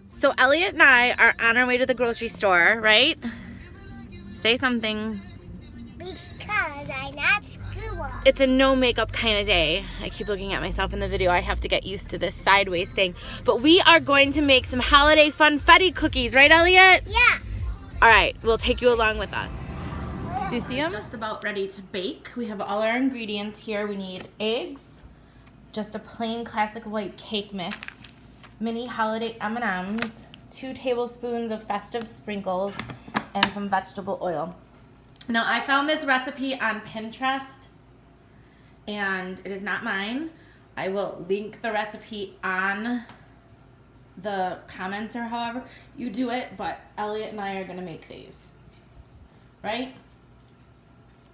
So Elliot and I are on our way to the grocery store, right? Say something. Because I'm not sure. It's a no makeup kind of day. I keep looking at myself in the video. I have to get used to this sideways thing. But we are going to make some holiday funfetti cookies, right, Elliot? Yeah. All right, we'll take you along with us. Do you see them? Just about ready to bake. We have all our ingredients here. We need eggs, just a plain classic white cake mix, mini holiday M&Ms, 2 tablespoons of festive sprinkles, and some vegetable oil. Now, I found this recipe on Pinterest, and it is not mine. I will link the recipe on the comments or however you do it, but Elliot and I are going to make these. Right?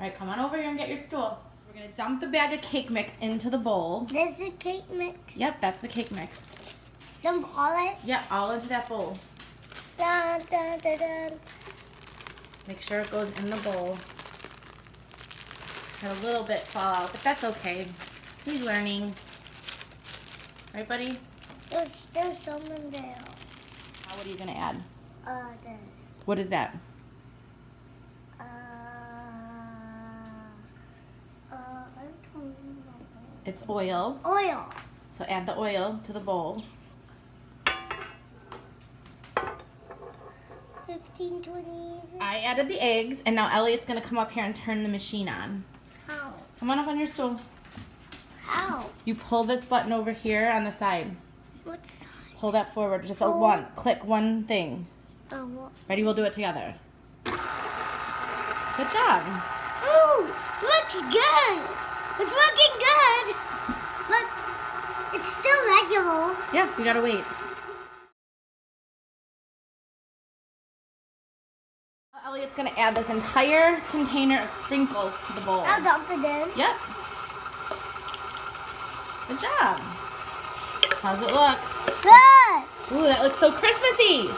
All right, come on over here and get your stool. We're going to dump the bag of cake mix into the bowl. This is the cake mix. Yep, that's the cake mix. Dump all it. Yep, all into that bowl. Dun, dun, dun, dun. Make sure it goes in the bowl. Had a little bit fall out, but that's okay. He's learning. Right, buddy? There's some in there. Now what are you going to add? This. What is that? I don't know. It's oil. Oil. So add the oil to the bowl. 15, 20. I added the eggs, and now Elliot's going to come up here and turn the machine on. How? Come on up on your stool. How? You pull this button over here on the side. What side? Pull that forward. Just a one. Click one thing. What? Ready? We'll do it together. Good job. Ooh, looks good. It's looking good. But it's still regular. Yeah, we gotta wait. Elliot's gonna add this entire container of sprinkles to the bowl. I'll dump it in. Yep. Good job. How's it look? Good. Ooh, that looks so Christmassy.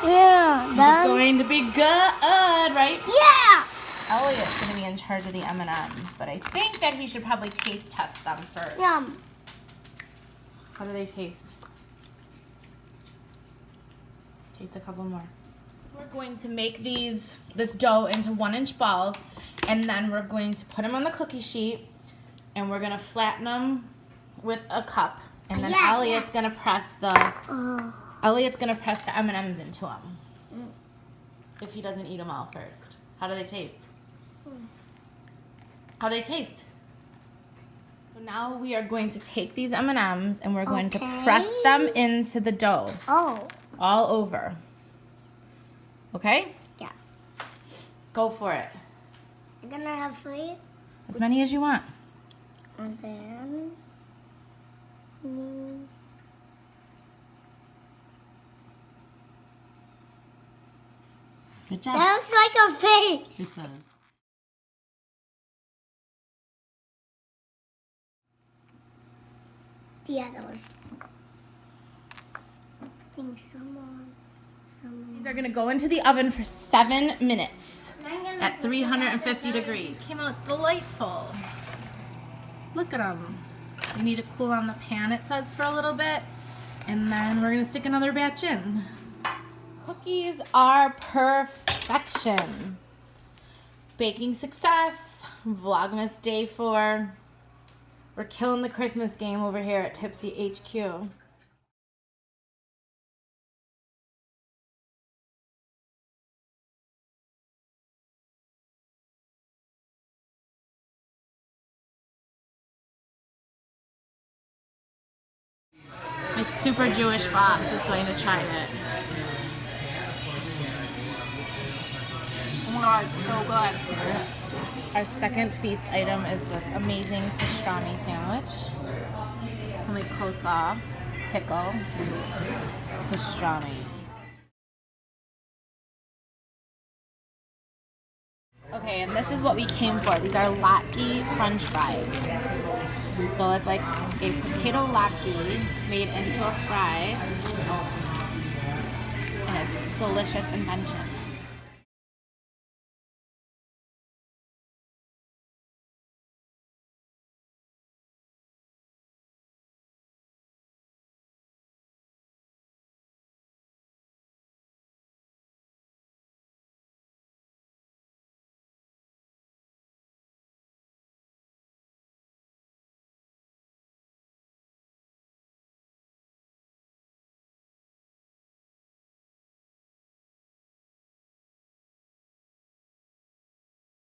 Yeah. It's going to be good, right? Yeah. Elliot's gonna be in charge of the M&Ms, but I think that he should probably taste test them first. Yum. How do they taste? Taste a couple more. We're going to make this dough into 1-inch balls, and then we're going to put them on the cookie sheet, and we're gonna flatten them with a cup, and then Elliot's gonna press the M&Ms into them. If he doesn't eat them all first. How do they taste? How do they taste? So now we are going to take these M&Ms and we're going to press them into the dough. Oh. All over. Okay? Yeah. Go for it. I'm gonna have 3. As many as you want. And then. Good job. That looks like a face. It does. Yeah, that was. Putting some on. These are going to go into the oven for 7 minutes at 350 degrees. Came out delightful. Look at them. They need to cool on the pan, it says, for a little bit. And then we're going to stick another batch in. Cookies are perfection. Baking success. Vlogmas day 4. We're killing the Christmas game over here at Tipsy HQ. My super Jewish boss is going to try it. Oh my god, it's so good. Our second feast item is this amazing pastrami sandwich. Homemade coleslaw, pickle, pastrami. Okay, and this is what we came for. These are latke French fries. So it's like a potato latke made into a fry. And it's a delicious invention.